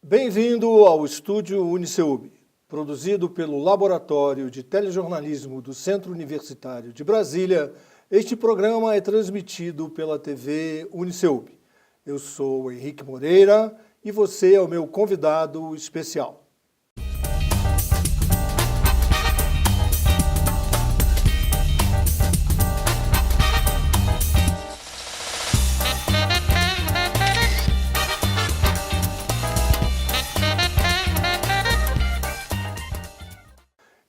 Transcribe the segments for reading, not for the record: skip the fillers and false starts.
Bem-vindo ao Estúdio Uniceub, produzido pelo Laboratório de Telejornalismo do Centro Universitário de Brasília. Este programa é transmitido pela TV Uniceub. Eu sou Henrique Moreira e você é o meu convidado especial.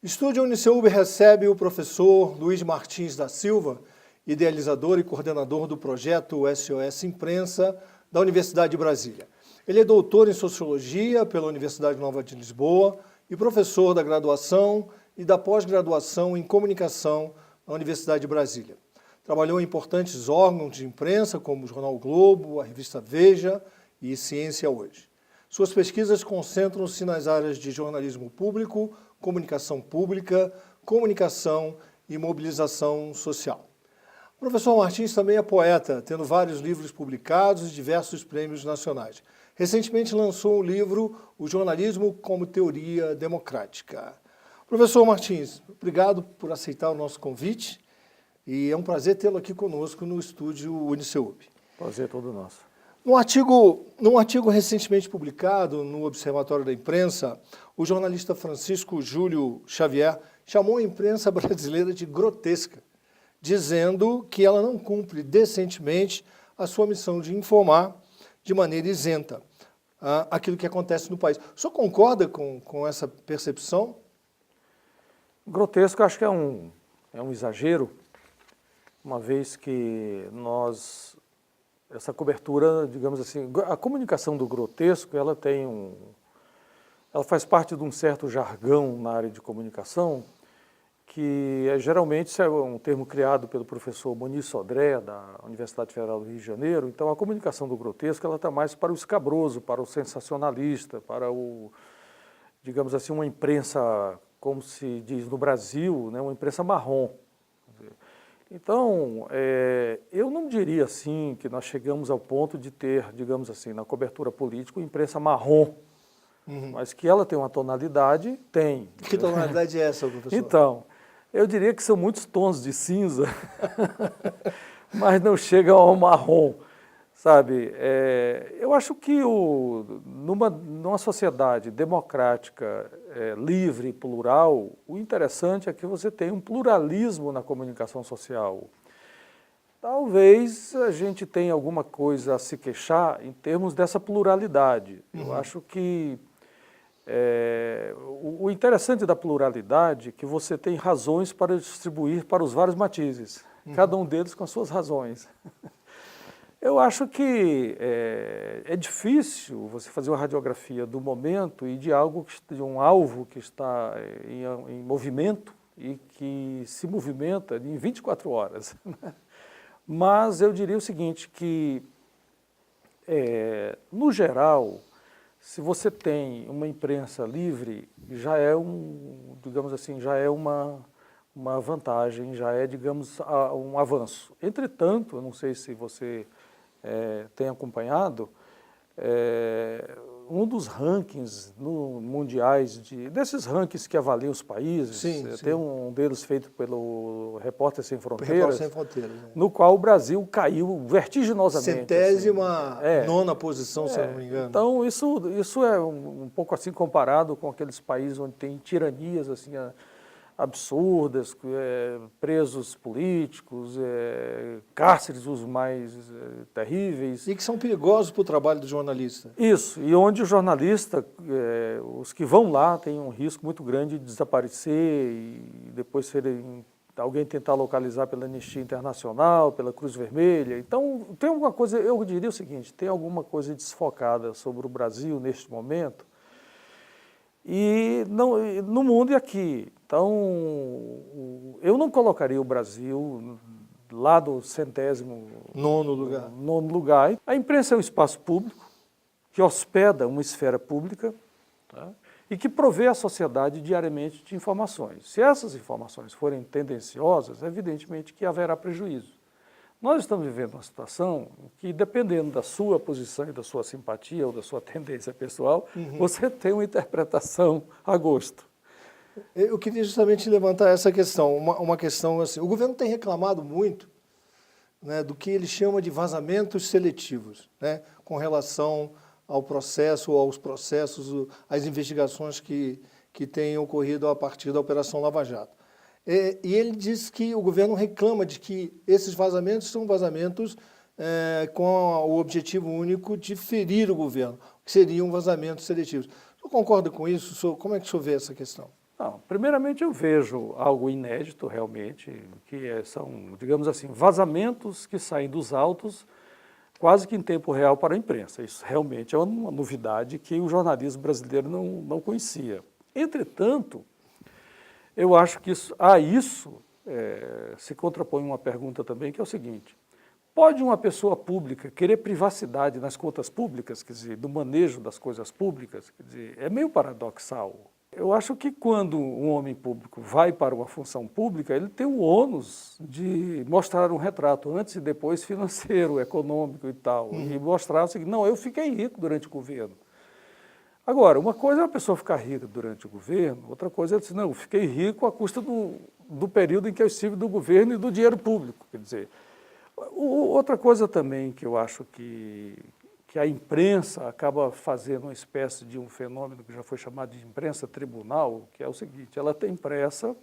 Estúdio Uniceub recebe o professor Luiz Martins da Silva, idealizador e coordenador do projeto SOS Imprensa da Universidade de Brasília. Ele é doutor em Sociologia pela Universidade Nova de Lisboa e professor da graduação e da pós-graduação em Comunicação na Universidade de Brasília. Trabalhou em importantes órgãos de imprensa como o Jornal o Globo, a revista Veja e Ciência Hoje. Suas pesquisas concentram-se nas áreas de jornalismo público, comunicação pública, comunicação e mobilização social. O professor Martins também é poeta, tendo vários livros publicados e diversos prêmios nacionais. Recentemente lançou um livro, O Jornalismo como Teoria Democrática. Professor Martins, obrigado por aceitar o nosso convite e é um prazer tê-lo aqui conosco no Estúdio Uniceub. Prazer todo nosso. Num artigo recentemente publicado no Observatório da Imprensa, o jornalista Francisco Júlio Xavier chamou a imprensa brasileira de grotesca, dizendo que ela não cumpre decentemente a sua missão de informar de maneira isenta aquilo que acontece no país. O senhor concorda com essa percepção? Grotesco, acho que é um exagero, uma vez que essa cobertura, digamos assim, a comunicação do grotesco, ela faz parte de um certo jargão na área de comunicação, que geralmente é um termo criado pelo professor Moni Sodré, da Universidade Federal do Rio de Janeiro. Então, a comunicação do grotesco, ela está mais para o escabroso, para o sensacionalista, para digamos assim, uma imprensa, como se diz no Brasil, né, uma imprensa marrom. Então, eu não diria assim que nós chegamos ao ponto de ter, digamos assim, na cobertura política, uma imprensa marrom, mas que ela tem uma tonalidade, tem. Que tonalidade é essa, professor? Então, eu diria que são muitos tons de cinza, mas não chega ao marrom, sabe? Eu acho que numa sociedade democrática, livre, plural, o interessante é que você tem um pluralismo na comunicação social. Talvez a gente tenha alguma coisa a se queixar em termos dessa pluralidade. Eu acho que o interessante da pluralidade é que você tem razões para distribuir para os vários matizes, cada um deles com as suas razões. Eu acho que é difícil você fazer uma radiografia do momento e de um alvo que está em movimento e que se movimenta em 24 horas. Mas eu diria o seguinte, que no geral, se você tem uma imprensa livre, já é digamos assim, já é uma vantagem, já é, digamos, um avanço. Entretanto, eu não sei se você tem acompanhado, um dos rankings mundiais, desses rankings que avaliam os países, tem um deles feito pelo Repórter Sem Fronteiras, no qual o Brasil caiu vertiginosamente. 79ª posição, se eu não me engano. Então, isso é um pouco assim comparado com aqueles países onde tem tiranias assim, absurdas, presos políticos, cárceres os mais terríveis. E que são perigosos para o trabalho do jornalista. Isso, e onde o jornalista, os que vão lá, têm um risco muito grande de desaparecer e depois alguém tentar localizar pela Anistia Internacional, pela Cruz Vermelha. Então, tem alguma coisa, eu diria o seguinte, tem alguma coisa desfocada sobre o Brasil neste momento, e no mundo e aqui. Então, eu não colocaria o Brasil lá do 109º lugar. A imprensa é um espaço público que hospeda uma esfera pública, tá? E que provê a sociedade diariamente de informações. Se essas informações forem tendenciosas, evidentemente que haverá prejuízo. Nós estamos vivendo uma situação que, dependendo da sua posição e da sua simpatia ou da sua tendência pessoal, você tem uma interpretação a gosto. Eu queria justamente levantar essa questão, uma questão assim, o governo tem reclamado muito, né, do que ele chama de vazamentos seletivos, né, com relação ao processo ou aos processos, às investigações que têm ocorrido a partir da Operação Lava Jato. E ele diz que o governo reclama de que esses vazamentos são vazamentos com o objetivo único de ferir o governo, que seriam vazamentos seletivos. O senhor concorda com isso? Como é que o senhor vê essa questão? Não, primeiramente eu vejo algo inédito realmente, que são, digamos assim, vazamentos que saem dos autos quase que em tempo real para a imprensa. Isso realmente é uma novidade que o jornalismo brasileiro não conhecia. Entretanto, eu acho que a isso se contrapõe uma pergunta também, que é o seguinte: pode uma pessoa pública querer privacidade nas contas públicas, quer dizer, do manejo das coisas públicas? Quer dizer, é meio paradoxal. Eu acho que quando um homem público vai para uma função pública, ele tem o ônus de mostrar um retrato antes e depois financeiro, econômico e tal, e mostrar o seguinte: não, eu fiquei rico durante o governo. Agora, uma coisa é a pessoa ficar rica durante o governo, outra coisa é dizer, não, eu fiquei rico à custa do período em que eu estive do governo e do dinheiro público. Quer dizer, outra coisa também que eu acho que a imprensa acaba fazendo uma espécie de um fenômeno que já foi chamado de imprensa tribunal, que é o seguinte: ela tem pressa,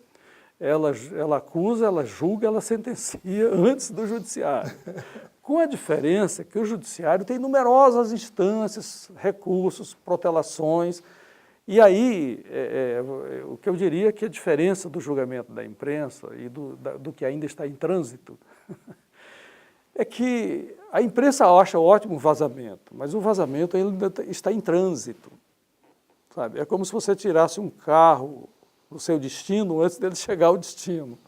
ela acusa, ela julga, ela sentencia antes do judiciário. Com a diferença que o judiciário tem numerosas instâncias, recursos, protelações, e aí o que eu diria que a diferença do julgamento da imprensa e do que ainda está em trânsito é que a imprensa acha ótimo o vazamento, mas o vazamento ainda está em trânsito, sabe? É como se você tirasse um carro do seu destino antes dele chegar ao destino.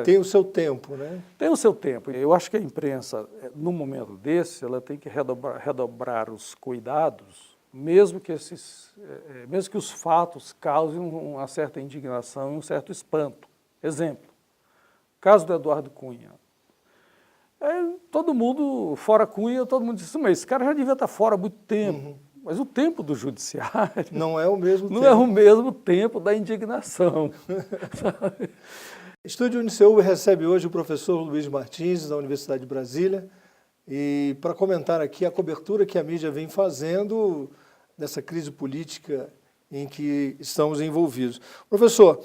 Tem o seu tempo, né? Tem o seu tempo. Eu acho que a imprensa, num momento desse, ela tem que redobrar os cuidados, mesmo que os fatos causem uma certa indignação e um certo espanto. Exemplo, caso do Eduardo Cunha. Todo mundo, fora Cunha, todo mundo disse, mas esse cara já devia estar fora há muito tempo. Mas o tempo do judiciário não é o mesmo tempo. Não é o mesmo tempo da indignação. Estúdio Uniceu recebe hoje o professor Luiz Martins, da Universidade de Brasília, e para comentar aqui a cobertura que a mídia vem fazendo dessa crise política em que estamos envolvidos. Professor,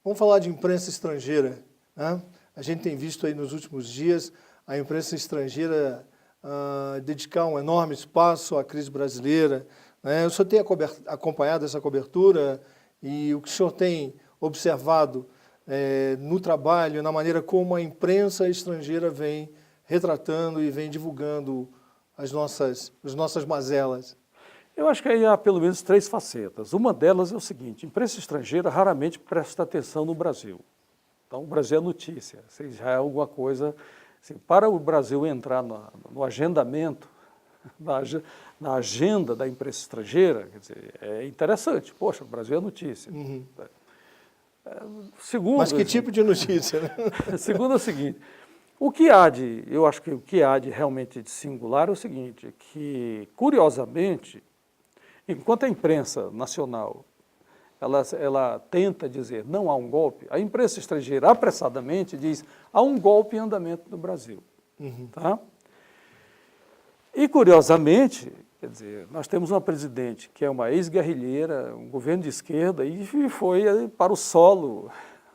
vamos falar de imprensa estrangeira, né? A gente tem visto aí nos últimos dias a imprensa estrangeira dedicar um enorme espaço à crise brasileira, né? O senhor tem acompanhado essa cobertura e o que o senhor tem observado no trabalho, na maneira como a imprensa estrangeira vem retratando e vem divulgando as nossas mazelas? Eu acho que aí há pelo menos 3 facetas. Uma delas é o seguinte: a imprensa estrangeira raramente presta atenção no Brasil. Então, o Brasil é notícia, já é alguma coisa... Assim, para o Brasil entrar no agendamento, na agenda da imprensa estrangeira, quer dizer, é interessante. Poxa, o Brasil é notícia. Segundo, mas que tipo de notícia, né? Segundo é o seguinte: eu acho que o que há de realmente de singular é o seguinte, que, curiosamente, enquanto a imprensa nacional ela tenta dizer não há um golpe, a imprensa estrangeira apressadamente diz há um golpe em andamento no Brasil. Tá? E, curiosamente, quer dizer, nós temos uma presidente que é uma ex-guerrilheira, um governo de esquerda, e foi para o solo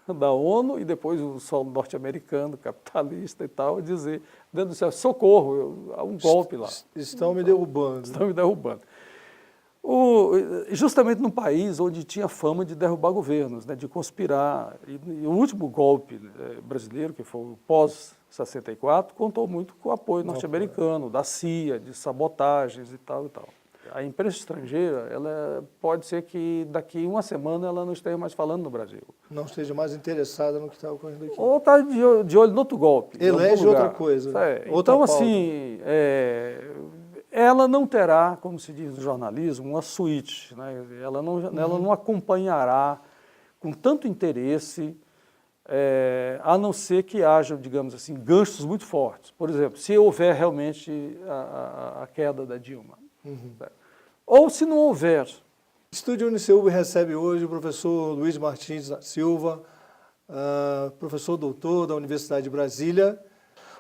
da ONU e depois o solo norte-americano, capitalista e tal, dizer, dentro do céu, socorro, há um golpe lá. Estão me derrubando. Estão me derrubando. Justamente num país onde tinha fama de derrubar governos, né, de conspirar. E o último golpe brasileiro, que foi o pós-64, contou muito com o apoio norte-americano, da CIA, de sabotagens e tal e tal. A imprensa estrangeira, ela pode ser que daqui uma semana ela não esteja mais falando no Brasil. Não esteja mais interessada no que está ocorrendo aqui. Ou está de olho no outro golpe. Elege outra coisa. Então, pauta. Assim, ela não terá, como se diz no jornalismo, uma suíte, né? Ela não acompanhará com tanto interesse a não ser que haja, digamos assim, ganchos muito fortes. Por exemplo, se houver realmente a queda da Dilma. Ou se não houver. O Estúdio Uniceuba recebe hoje o professor Luiz Martins da Silva, professor doutor da Universidade de Brasília.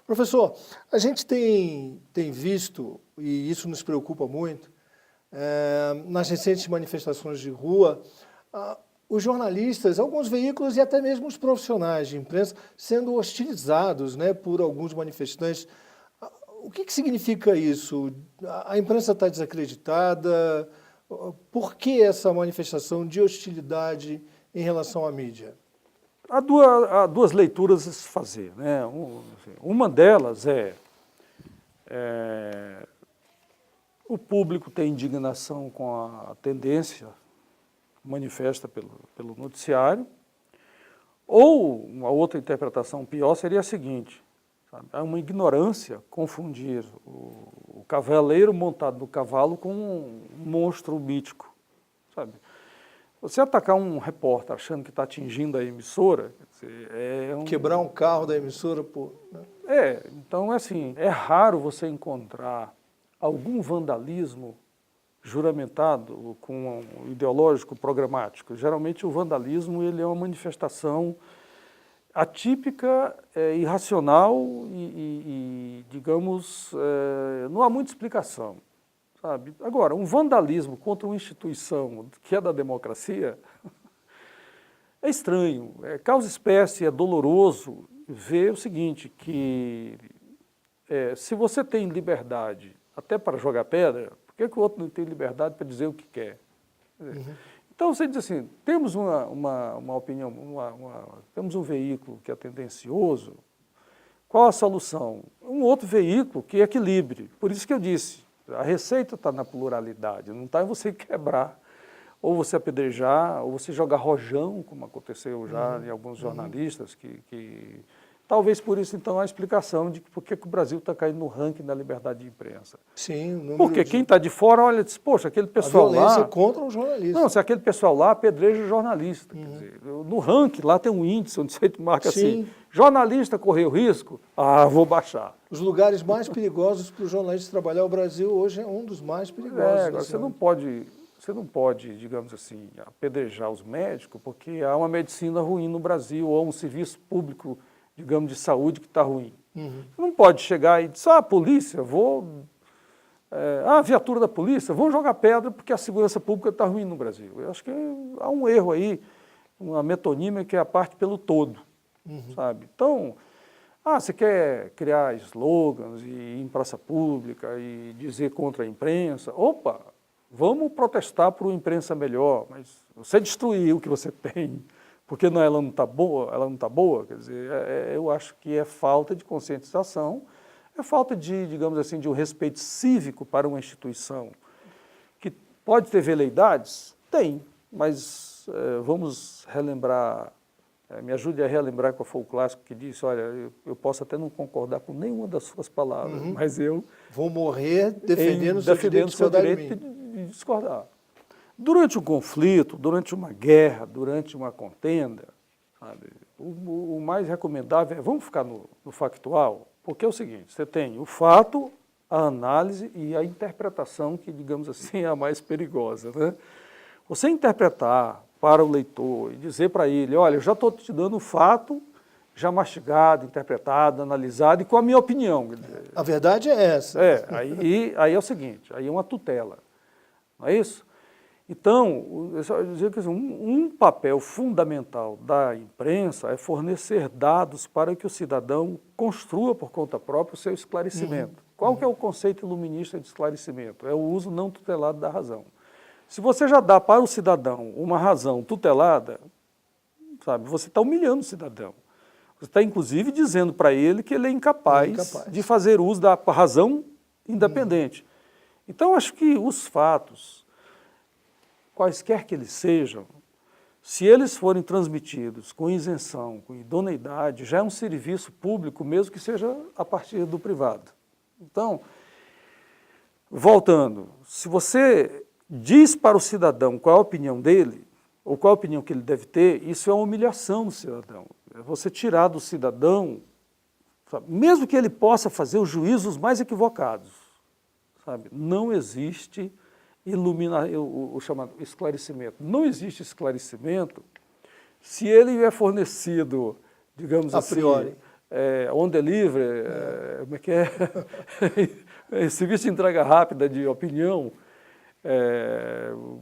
Professor, a gente tem visto, e isso nos preocupa muito, nas recentes manifestações de rua, os jornalistas, alguns veículos e até mesmo os profissionais de imprensa sendo hostilizados, né, por alguns manifestantes. O que significa isso? A imprensa está desacreditada? Por que essa manifestação de hostilidade em relação à mídia? Há duas leituras a se fazer, né? Uma delas o público tem indignação com a tendência manifesta pelo noticiário, ou uma outra interpretação pior seria a seguinte: sabe? É uma ignorância confundir o cavaleiro montado no cavalo com um monstro mítico, sabe? Você atacar um repórter achando que está atingindo a emissora, quer dizer, quebrar um carro da emissora, né? Então assim, é raro você encontrar algum vandalismo juramentado com um ideológico programático. Geralmente o vandalismo ele é uma manifestação atípica, irracional e digamos, não há muita explicação, sabe? Agora, um vandalismo contra uma instituição que é da democracia é estranho, causa espécie, é doloroso ver o seguinte, que se você tem liberdade até para jogar pedra, por que o outro não tem liberdade para dizer o que quer? Então você diz assim, temos uma opinião, temos um veículo que é tendencioso, qual a solução? Um outro veículo que equilibre. Por isso que eu disse, a receita está na pluralidade, não está em você quebrar, ou você apedrejar, ou você jogar rojão, como aconteceu já em alguns jornalistas, que talvez por isso, então, a explicação de por que o Brasil está caindo no ranking da liberdade de imprensa. Sim. Porque quem está de fora olha e diz, poxa, aquele pessoal lá... A violência contra o jornalista. Não, se aquele pessoal lá apedreja o jornalista. Quer dizer, no ranking, lá tem um índice onde você marca assim, jornalista correu risco, vou baixar. Os lugares mais perigosos para os jornalistas trabalhar, o Brasil hoje é um dos mais perigosos. Agora, você não pode, digamos assim, apedrejar os médicos, porque há uma medicina ruim no Brasil, ou um serviço público, digamos, de saúde que está ruim. Você não pode chegar e dizer, polícia, a viatura da polícia, vão jogar pedra porque a segurança pública está ruim no Brasil. Eu acho que há um erro aí, uma metonímia que é a parte pelo todo, sabe? Então, você quer criar slogans e ir em praça pública e dizer contra a imprensa, vamos protestar por uma imprensa melhor, mas você destruiu o que você tem, porque ela não está boa, quer dizer, eu acho que é falta de conscientização, é falta de, digamos assim, de um respeito cívico para uma instituição que pode ter veleidades? Tem, mas vamos relembrar, me ajude a relembrar qual foi o clássico que disse, olha, eu posso até não concordar com nenhuma das suas palavras, mas eu... vou morrer defendendo o seu direito de discordar. Durante um conflito, durante uma guerra, durante uma contenda, sabe, o mais recomendável é, vamos ficar no factual, porque é o seguinte, você tem o fato, a análise e a interpretação que, digamos assim, é a mais perigosa, né? Você interpretar para o leitor e dizer para ele, olha, eu já estou te dando o fato, já mastigado, interpretado, analisado e com a minha opinião. A verdade é essa. Aí é o seguinte, aí é uma tutela, não é isso? Então, eu só dizer que um papel fundamental da imprensa é fornecer dados para que o cidadão construa por conta própria o seu esclarecimento. Qual que é o conceito iluminista de esclarecimento? É o uso não tutelado da razão. Se você já dá para o cidadão uma razão tutelada, sabe, você está humilhando o cidadão. Você está, inclusive, dizendo para ele que ele é incapaz de fazer uso da razão independente. Então, acho que os fatos, quaisquer que eles sejam, se eles forem transmitidos com isenção, com idoneidade, já é um serviço público, mesmo que seja a partir do privado. Então, voltando, se você diz para o cidadão qual é a opinião dele, ou qual a opinião que ele deve ter, isso é uma humilhação do cidadão. você tirar do cidadão, sabe, mesmo que ele possa fazer os juízos mais equivocados, sabe, não existe o chamado esclarecimento. Não existe esclarecimento se ele é fornecido, digamos assim, a priori, on delivery, como é que é? Serviço de entrega rápida de opinião,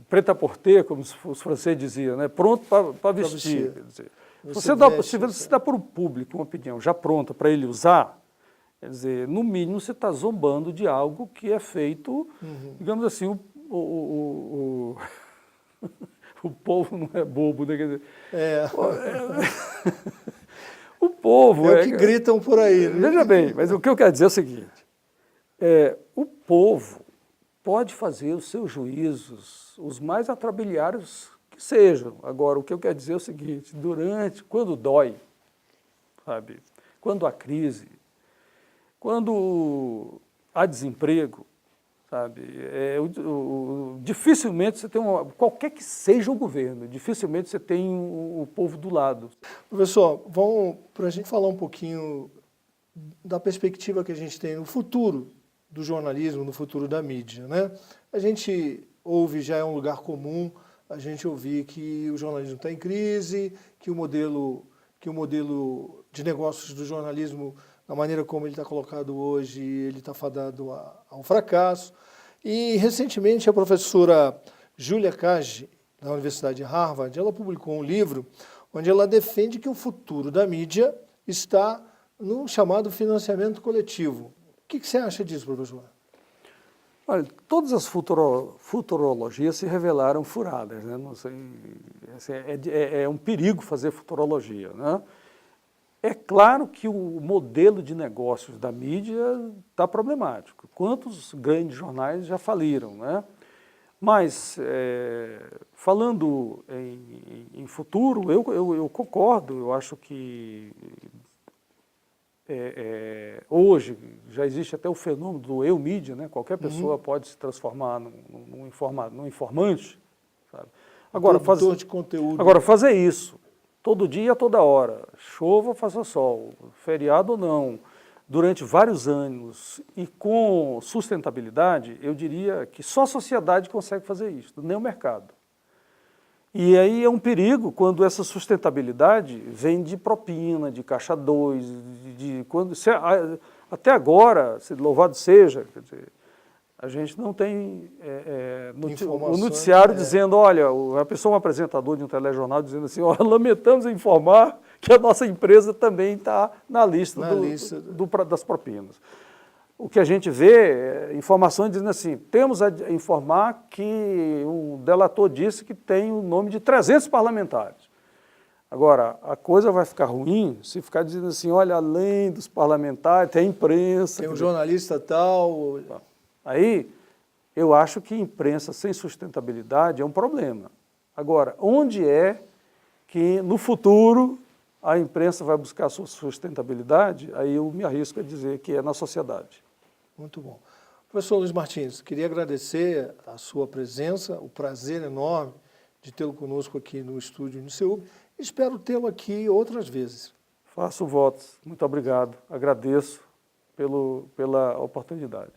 prêt-à-porter, como os franceses diziam, né? Pronto para vestir. Quer dizer, se você dá para o público uma opinião já pronta para ele usar, quer dizer, no mínimo você está zombando de algo que é feito, digamos assim, o povo não é bobo, né? Quer dizer, o povo é o que gritam por aí. Né? Veja bem, mas o que eu quero dizer é o seguinte, o povo pode fazer os seus juízos, os mais atrabiliários que sejam. Agora, o que eu quero dizer é o seguinte, quando dói, sabe, quando há crise, quando há desemprego, sabe, dificilmente você tem qualquer que seja o governo, dificilmente você tem o povo do lado. Professor, para a gente falar um pouquinho da perspectiva que a gente tem no futuro do jornalismo, no futuro da mídia, né? A gente ouve, já é um lugar comum, a gente ouvir que o jornalismo está em crise, que o modelo de negócios do jornalismo, da maneira como ele está colocado hoje, ele está fadado ao fracasso. E, recentemente, a professora Julia Cage, da Universidade de Harvard, ela publicou um livro onde ela defende que o futuro da mídia está no chamado financiamento coletivo. O que você acha disso, professor? Olha, todas as futurologias se revelaram furadas, né? Não sei, é um perigo fazer futurologia, né? É claro que o modelo de negócios da mídia está problemático. Quantos grandes jornais já faliram, né? Mas, falando em futuro, eu concordo, eu acho que hoje já existe até o fenômeno do eu-mídia, né? Qualquer pessoa pode se transformar num informante. Sabe? Agora, produtor de conteúdo. Agora, fazer isso todo dia, toda hora, chova ou faça sol, feriado ou não, durante vários anos e com sustentabilidade, eu diria que só a sociedade consegue fazer isso, nem o mercado. E aí é um perigo quando essa sustentabilidade vem de propina, de caixa 2, até agora, louvado seja, quer dizer, a gente não tem o noticiário dizendo, olha, a pessoa, um apresentador de um telejornal dizendo assim, olha, lamentamos informar que a nossa empresa também está na lista, das propinas. O que a gente vê é informações dizendo assim, temos a informar que um delator disse que tem o nome de 300 parlamentares. Agora, a coisa vai ficar ruim se ficar dizendo assim, olha, além dos parlamentares, tem a imprensa. Tem um jornalista tal. Aí, eu acho que imprensa sem sustentabilidade é um problema. Agora, onde é que no futuro a imprensa vai buscar a sua sustentabilidade? Aí eu me arrisco a dizer que é na sociedade. Muito bom. Professor Luiz Martins, queria agradecer a sua presença, o prazer enorme de tê-lo conosco aqui no estúdio Uniceub. Espero tê-lo aqui outras vezes. Faço votos. Muito obrigado. Agradeço pela oportunidade.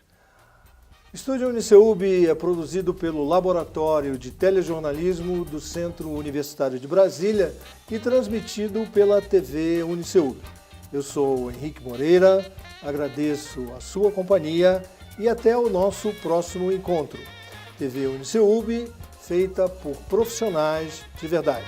O Estúdio Uniceub é produzido pelo Laboratório de Telejornalismo do Centro Universitário de Brasília e transmitido pela TV Uniceub. Eu sou o Henrique Moreira, agradeço a sua companhia e até o nosso próximo encontro. TV Uniceub, feita por profissionais de verdade.